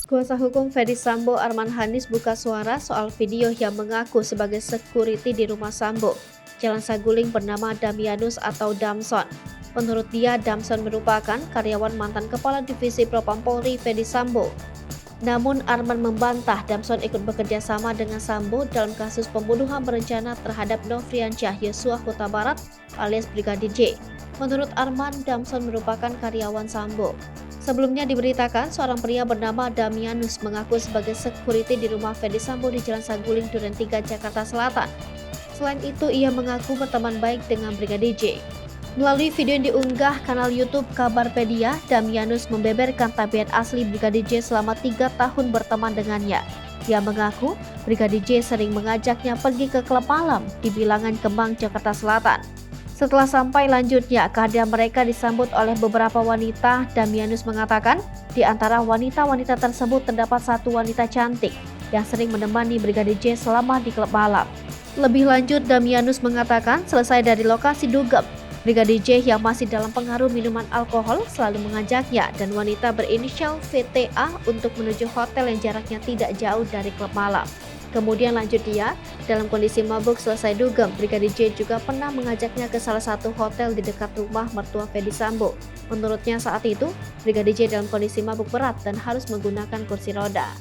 Kuasa hukum Ferdy Sambo Arman Hanis buka suara soal video yang mengaku sebagai security di rumah Sambo, Jalan Saguling bernama Damianus atau Damson. Menurut dia, Damson merupakan karyawan mantan Kepala Divisi Propam Polri Ferdy Sambo. Namun Arman membantah Damson ikut bekerja sama dengan Sambo dalam kasus pembunuhan berencana terhadap Nofriansyah Yosua Huta Barat alias Brigadir J. Menurut Arman, Damson merupakan karyawan Sambo. Sebelumnya diberitakan seorang pria bernama Damianus mengaku sebagai security di rumah Ferdy Sambo di Jalan Saguling, Duren 3, Jakarta Selatan. Selain itu, ia mengaku berteman baik dengan Brigadir J. Melalui video yang diunggah kanal YouTube Kabarpedia, Damianus membeberkan tabiat asli Brigadir J selama 3 tahun berteman dengannya. Ia mengaku Brigadir J sering mengajaknya pergi ke klub malam di Bilangan Kemang, Jakarta Selatan. Setelah sampai lanjutnya, kehadiran mereka disambut oleh beberapa wanita. Damianus mengatakan, di antara wanita-wanita tersebut terdapat satu wanita cantik yang sering menemani Brigadir J selama di klub malam. Lebih lanjut, Damianus mengatakan selesai dari lokasi dugem, Brigadir J yang masih dalam pengaruh minuman alkohol selalu mengajaknya dan wanita berinisial VTA untuk menuju hotel yang jaraknya tidak jauh dari klub malam. Kemudian lanjut dia, dalam kondisi mabuk selesai dugem, Brigadir J juga pernah mengajaknya ke salah satu hotel di dekat rumah mertua Ferdy Sambo. Menurutnya saat itu, Brigadir J dalam kondisi mabuk berat dan harus menggunakan kursi roda.